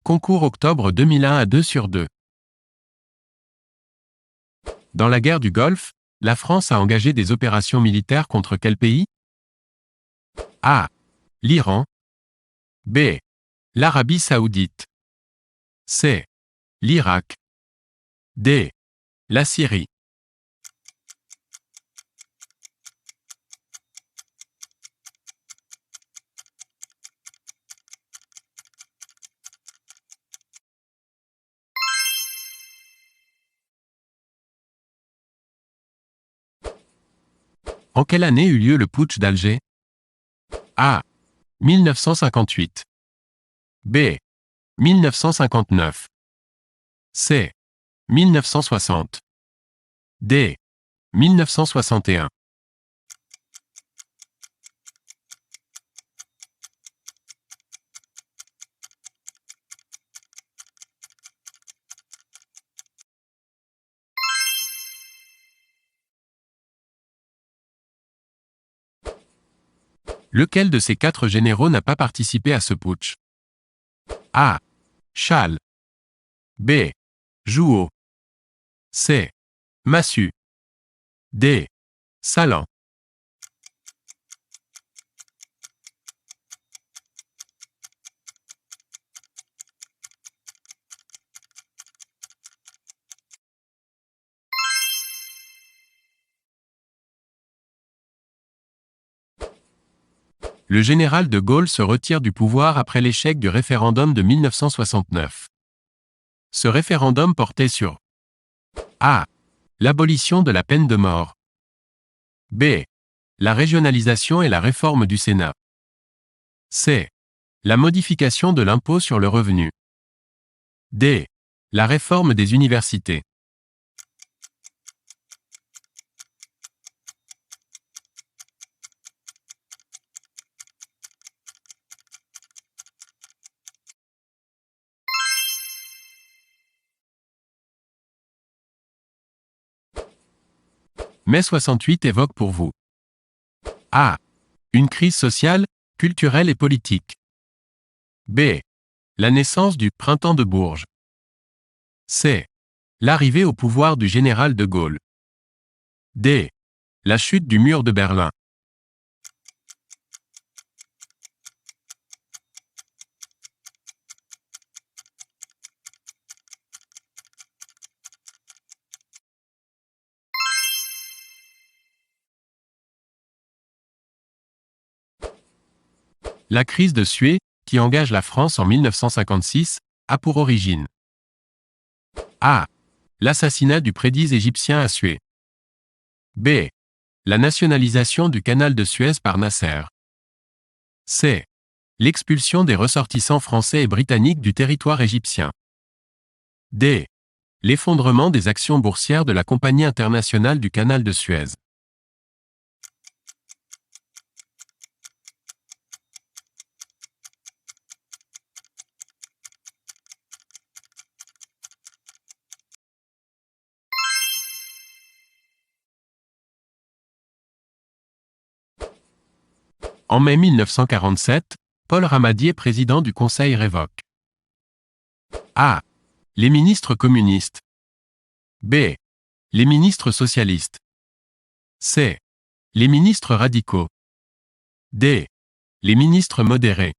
Concours octobre 2001 à 2 sur 2. Dans la guerre du Golfe, la France a engagé des opérations militaires contre quel pays? A. L'Iran. B. L'Arabie Saoudite. C. L'Irak. D. La Syrie. En quelle année eut lieu le putsch d'Alger? A. 1958. B. 1959. C. 1960. D. 1961. Lequel de ces 4 généraux n'a pas participé à ce putsch? A. Challe. B. Jouhaud. C. Massu. D. Salan. Le général de Gaulle se retire du pouvoir après l'échec du référendum de 1969. Ce référendum portait sur A. L'abolition de la peine de mort. B. La régionalisation et la réforme du Sénat. C. La modification de l'impôt sur le revenu. D. La réforme des universités. Mai 68 évoque pour vous A. Une crise sociale, culturelle et politique. B. La naissance du Printemps de Bourges. C. L'arrivée au pouvoir du général de Gaulle. D. La chute du mur de Berlin. La crise de Suez, qui engage la France en 1956, a pour origine A. L'assassinat du prédit égyptien à Suez. B. La nationalisation du canal de Suez par Nasser. C. L'expulsion des ressortissants français et britanniques du territoire égyptien. D. L'effondrement des actions boursières de la Compagnie internationale du canal de Suez. En mai 1947, Paul Ramadier, président du Conseil, révoque A. Les ministres communistes. B. Les ministres socialistes. C. Les ministres radicaux. D. Les ministres modérés.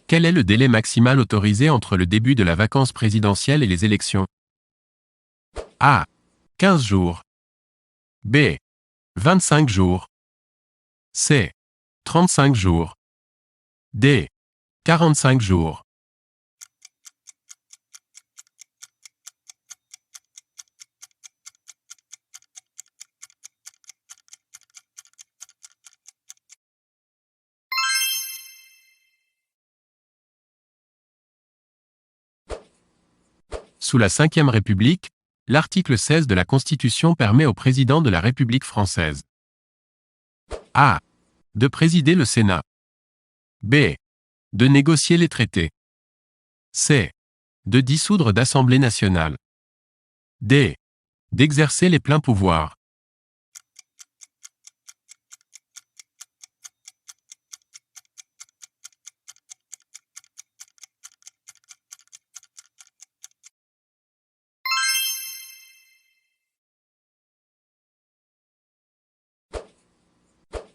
Quel est le délai maximal autorisé entre le début de la vacance présidentielle et les élections? A. 15 jours. B. 25 jours. C. 35 jours. D. 45 jours. Sous la Ve République, l'article 16 de la Constitution permet au président de la République française A. De présider le Sénat. B. De négocier les traités. C. De dissoudre d'Assemblée nationale. D. D'exercer les pleins pouvoirs.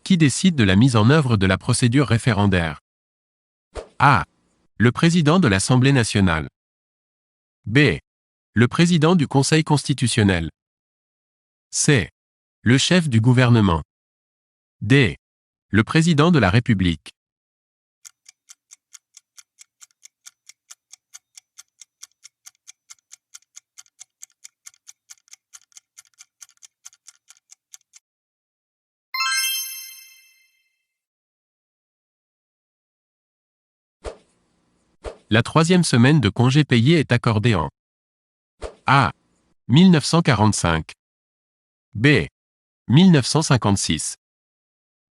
Qui décide de la mise en œuvre de la procédure référendaire? A. Le président de l'Assemblée nationale. B. Le président du Conseil constitutionnel. C. Le chef du gouvernement. D. Le président de la République. La troisième semaine de congé payé est accordée en A. 1945. B. 1956.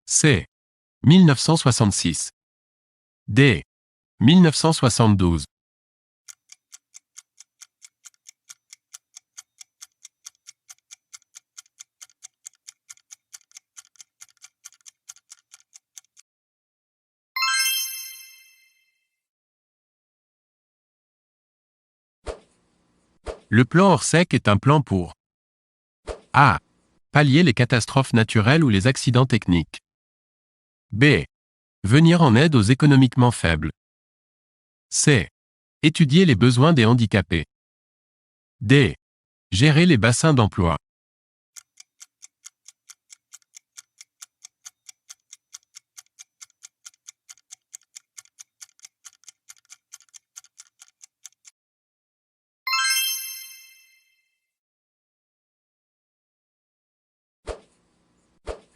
C. 1966. D. 1972. Le plan Orsec est un plan pour A. Pallier les catastrophes naturelles ou les accidents techniques. B. Venir en aide aux économiquement faibles. C. Étudier les besoins des handicapés. D. Gérer les bassins d'emploi.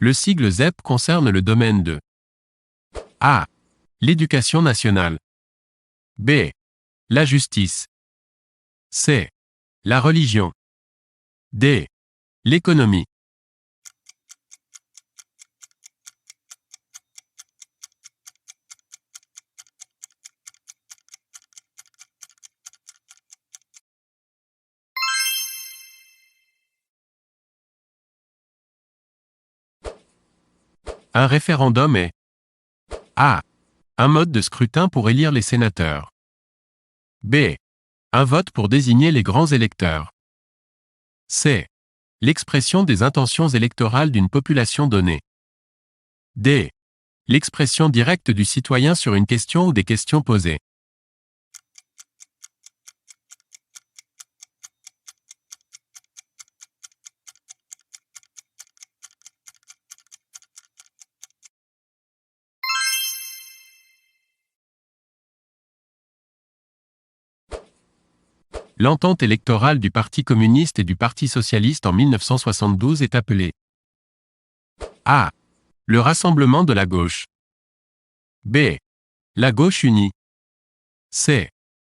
Le sigle ZEP concerne le domaine de A. L'éducation nationale. B. La justice. C. La religion. D. L'économie. Un référendum est A. Un mode de scrutin pour élire les sénateurs. B. Un vote pour désigner les grands électeurs. C. L'expression des intentions électorales d'une population donnée. D. L'expression directe du citoyen sur une question ou des questions posées. L'entente électorale du Parti communiste et du Parti socialiste en 1972 est appelée A. Le Rassemblement de la gauche. B. La gauche unie. C.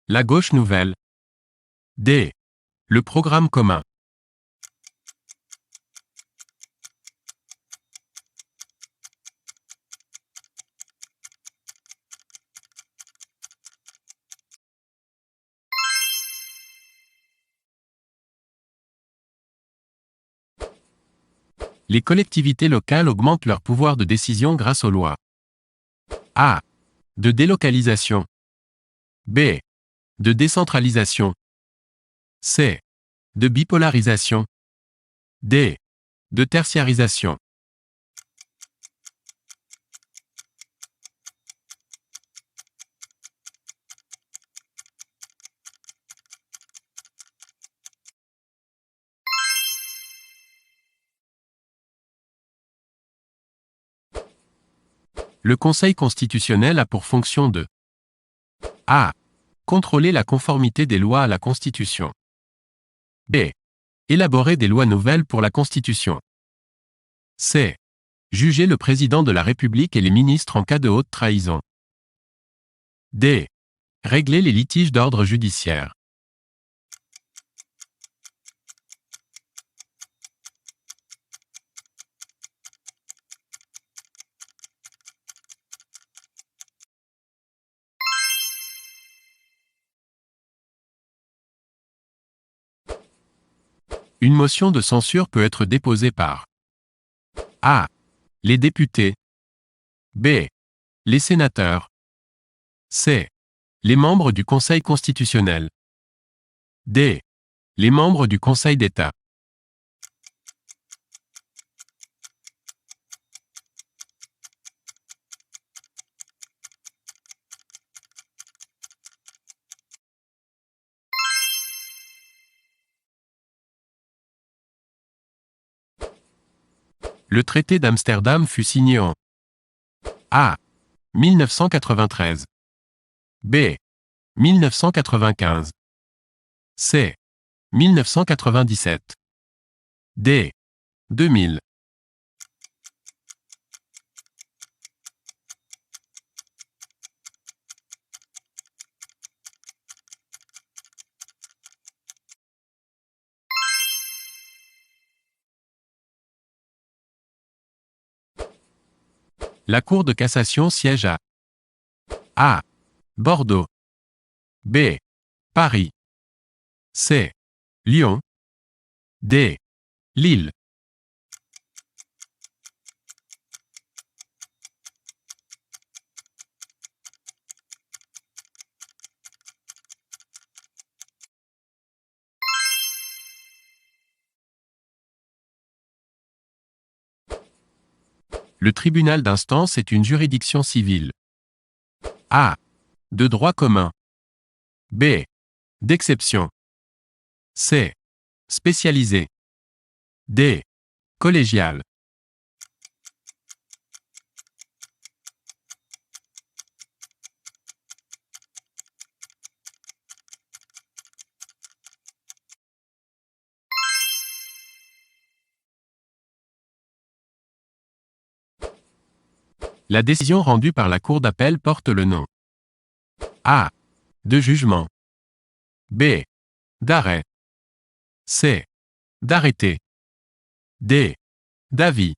La gauche nouvelle. D. Le programme commun. Les collectivités locales augmentent leur pouvoir de décision grâce aux lois. A. De délocalisation. B. De décentralisation. C. De bipolarisation. D. De tertiarisation. Le Conseil constitutionnel a pour fonction de A. Contrôler la conformité des lois à la Constitution. B. Élaborer des lois nouvelles pour la Constitution. C. Juger le président de la République et les ministres en cas de haute trahison. D. Régler les litiges d'ordre judiciaire. Une motion de censure peut être déposée par A. Les députés. B. Les sénateurs. C. Les membres du Conseil constitutionnel. D. Les membres du Conseil d'État. Le traité d'Amsterdam fut signé en A. 1993. B. 1995. C. 1997. D. 2000. La Cour de cassation siège à A. Bordeaux. B. Paris. C. Lyon. D. Lille. Le tribunal d'instance est une juridiction civile. A. De droit commun. B. D'exception. C. Spécialisé. D. Collégial. La décision rendue par la Cour d'appel porte le nom A. De jugement. B. D'arrêt. C. D'arrêté. D. D'avis.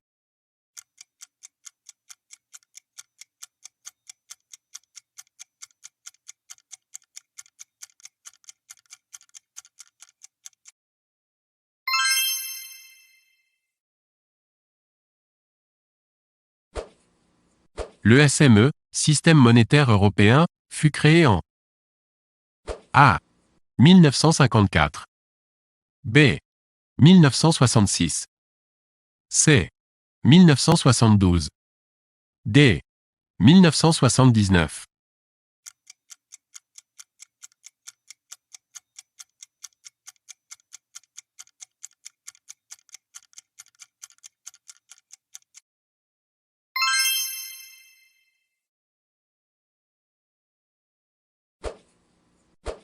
Le SME, Système monétaire européen, fut créé en A. 1954. B. 1966. C. 1972. D. 1979.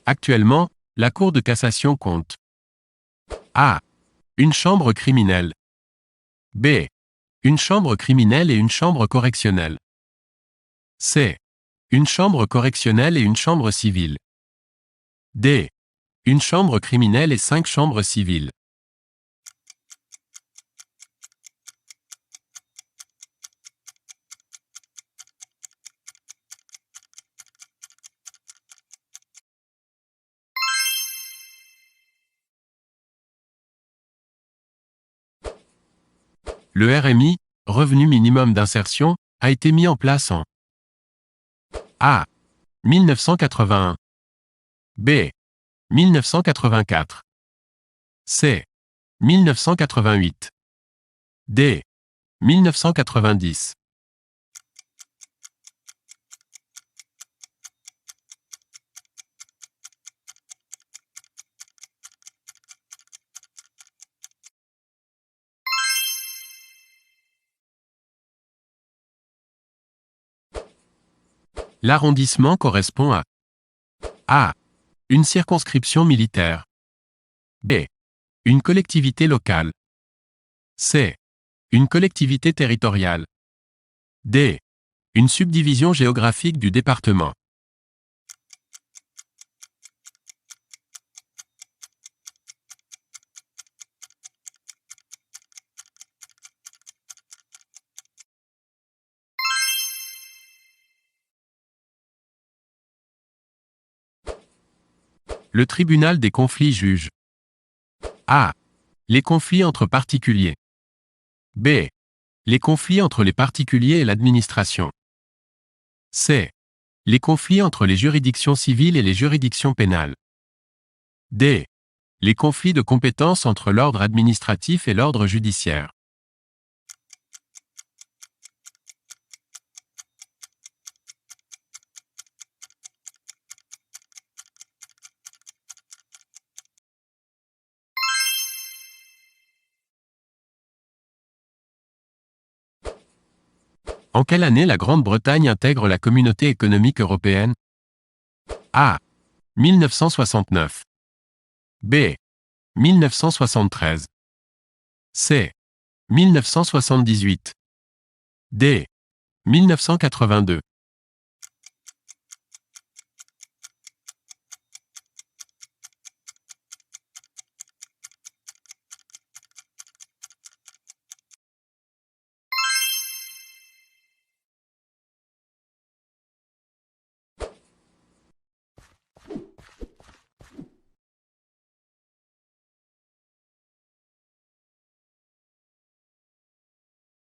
Actuellement, la Cour de cassation compte A. Une chambre criminelle. B. Une chambre criminelle et une chambre correctionnelle. C. Une chambre correctionnelle et une chambre civile. D. Une chambre criminelle et 5 chambres civiles. Le RMI, Revenu minimum d'insertion, a été mis en place en A. 1981. B. 1984. C. 1988. D. 1990. L'arrondissement correspond à A. Une circonscription militaire. B. Une collectivité locale. C. Une collectivité territoriale. D. Une subdivision géographique du département. Le tribunal des conflits juge A. Les conflits entre particuliers. B. Les conflits entre les particuliers et l'administration. C. Les conflits entre les juridictions civiles et les juridictions pénales. D. Les conflits de compétences entre l'ordre administratif et l'ordre judiciaire. En quelle année la Grande-Bretagne intègre la Communauté économique européenne? A. 1969. B. 1973. C. 1978. D. 1982.